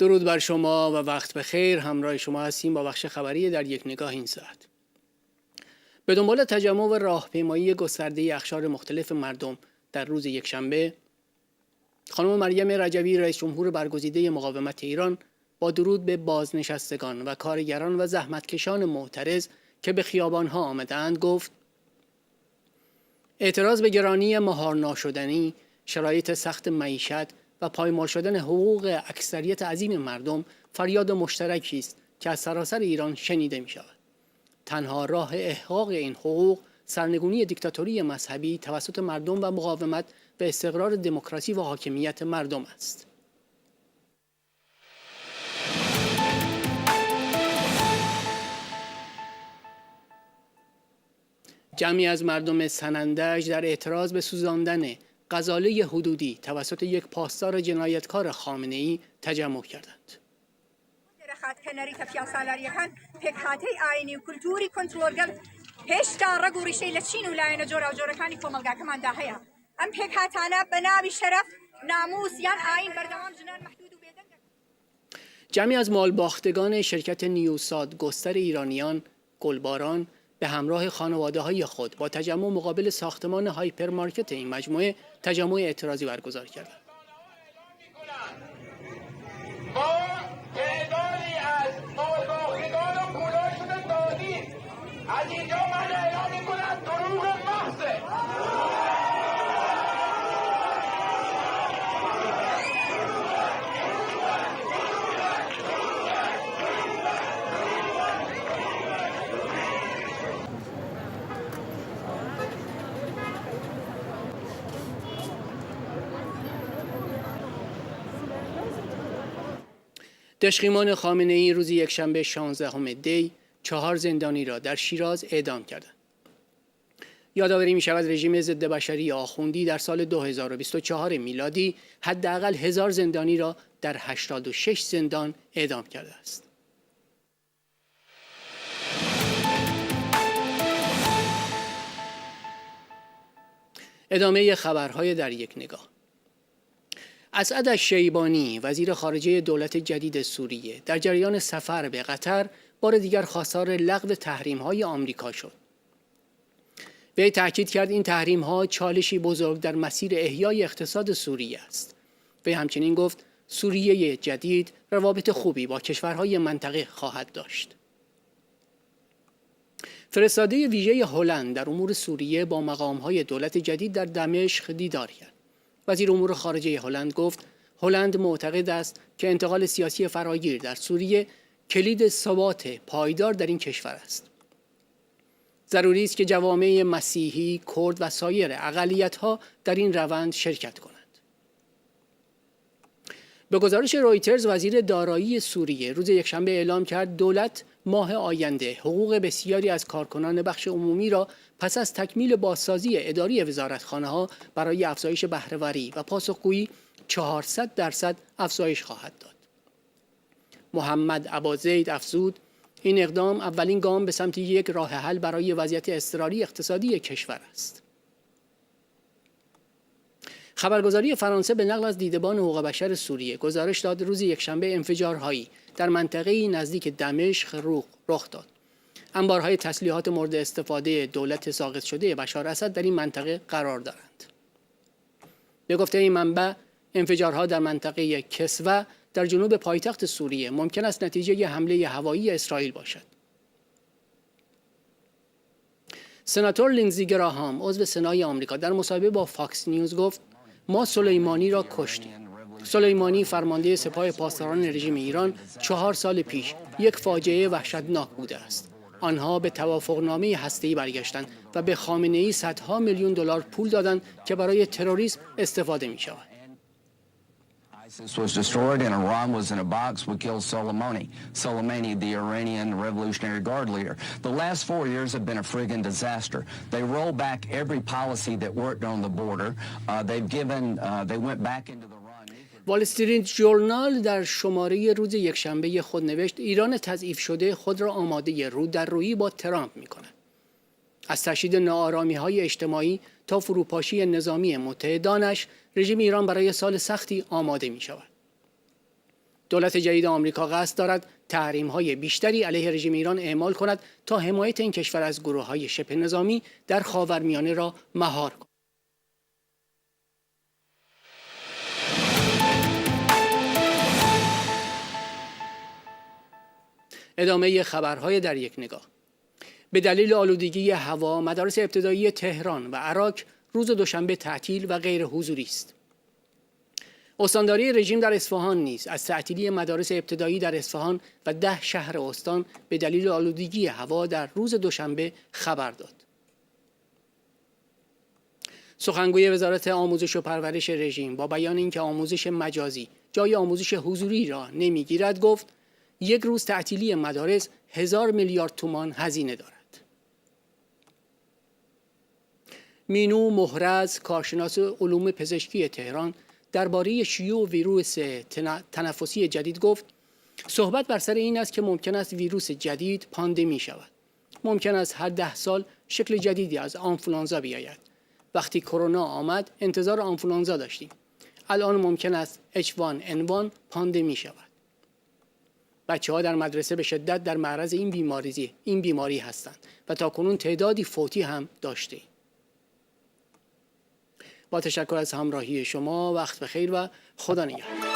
درود بر شما و وقت بخیر. همراه شما هستیم با بخش خبری در یک نگاه این ساعت. به دنبال تجمع و راهپیمایی گسترده اقشار مختلف مردم در روز یکشنبه، خانم مریم رجوی رئیس جمهور برگزیده مقاومت ایران با درود به بازنشستگان و کارگران و زحمتکشان معترض که به خیابان‌ها آمدند گفت: اعتراض به گرانی مهار ناشدنی، شرایط سخت معیشت و پایمال شدن حقوق اکثریت عظیم مردم فریاد مشترکی است که از سراسر ایران شنیده می شود. تنها راه احقاق این حقوق سرنگونی دیکتاتوری مذهبی توسط مردم و مقاومت به استقرار دموکراسی و حاکمیت مردم است. جمعی از مردم سنندج در اعتراض به سوزاندن غزاله حدودی توسط یک پاسدار جنایتکار خامنه‌ای تجمع کردند. جمعی از مالباختگان شرکت نیوساد گستر ایرانیان گلباران به همراه خانواده‌های خود با تجمع مقابل ساختمان هایپرمارکت این مجموعه تجمع اعتراضی برگزار کردند. ما تعدادی از مالباختگان و کولای شده دادیم. از اینجا من اعلام می‌کنم دروغ محضه. دشقیمان خامنه‌ای روز یکشنبه 16 دی 4 زندانی را در شیراز اعدام کردند. یادآوری می‌شود رژیم ضد بشری آخوندی در سال 2024 میلادی حداقل 1000 زندانی را در 86 زندان اعدام کرده است. ادامه خبرهای در یک نگاه. اسعد الشیبانی وزیر خارجه دولت جدید سوریه در جریان سفر به قطر بار دیگر خواستار لغو تحریم‌های آمریکا شد. وی تاکید کرد این تحریم‌ها چالشی بزرگ در مسیر احیای اقتصاد سوریه است. وی همچنین گفت سوریه جدید روابط خوبی با کشورهای منطقه خواهد داشت. فرستاده ویژه هلند در امور سوریه با مقام‌های دولت جدید در دمشق دیدار کرد. وزیر امور خارجه هلند گفت هلند معتقد است که انتقال سیاسی فراگیر در سوریه کلید ثبات پایدار در این کشور است. ضروری است که جوامع مسیحی، کرد و سایر اقلیت‌ها در این روند شرکت کنند. به گزارش رویترز وزیر دارایی سوریه روز یکشنبه اعلام کرد دولت ماه آینده حقوق بسیاری از کارکنان بخش عمومی را پس از تکمیل بازسازی اداری وزارتخانه‌ها برای افزایش بهره‌وری و پاسخگویی 400% افزایش خواهد داد. محمد ابازید افزود این اقدام اولین گام به سمت یک راه حل برای وضعیت اضطراری اقتصادی کشور است. خبرگزاری فرانسه به نقل از دیدبان حقوق بشر سوریه گزارش داد روز یکشنبه انفجارهایی در منطقه‌ای نزدیک دمشق رخ داد. انبارهای تسلیحات مورد استفاده دولت ساقط شده بشار اسد در این منطقه قرار دارند. به گفته این منبع انفجارها در منطقه کسوه در جنوب پایتخت سوریه ممکن است نتیجه حمله هوایی اسرائیل باشد. سناتور لینزی گراهام عضو سنای آمریکا در مصاحبه با فاکس نیوز گفت ما سلیمانی را کشتیم. سلیمانی فرمانده سپاه پاسداران رژیم ایران 4 سال پیش یک فاجعه وحشتناک بوده است. آنها به توافقنامه هسته‌ای برگشتند و به خامنه‌ای صدها میلیون دلار پول دادند که برای تروریسم استفاده می شود. ISIS was destroyed and Iran was in a box we killed Soleimani, the Iranian Revolutionary Guard leader. The last 4 years have been a friggin' disaster. They rolled back every policy that worked on the border. They went back into the وال استریت ژورنال در شماره روز یکشنبه خود نوشت ایران تضعیف شده خود را آماده رو در رویی با ترامپ می‌کند. از تشدید ناآرامی‌های اجتماعی تا فروپاشی نظامی متحدانش رژیم ایران برای سال سختی آماده می‌شود. دولت جدید آمریکا قصد دارد تحریم‌های بیشتری علیه رژیم ایران اعمال کند تا حمایت این کشور از گروه‌های شبه نظامی در خاورمیانه را مهار کند. ادامه خبرهای در یک نگاه. به دلیل آلودگی هوا، مدارس ابتدایی تهران و عراق روز دوشنبه تعطیل و غیر حضوری است. استانداری رژیم در اصفهان نیز از تعطیلی مدارس ابتدایی در اصفهان و 10 شهر استان به دلیل آلودگی هوا در روز دوشنبه خبر داد. سخنگوی وزارت آموزش و پرورش رژیم با بیان اینکه آموزش مجازی جای آموزش حضوری را نمیگیرد گفت یک روز تعطیلی مدارس 1000 میلیارد تومان هزینه دارد. مینو محرز، کارشناس علوم پزشکی تهران، درباره شیوع ویروس تنفسی جدید گفت صحبت بر سر این است که ممکن است ویروس جدید پاندمی شود. ممکن است هر 10 سال شکل جدیدی از آنفولانزا بیاید. وقتی کرونا آمد انتظار آنفولانزا داشتیم. الان ممکن است H1N1 پاندمی شود. بچه‌ها در مدرسه به شدت در معرض این بیماری هستند و تاکنون تعدادی فوتی هم داشته‌ایم. با تشکر از همراهی شما، وقت بخیر و خدا نگهدار.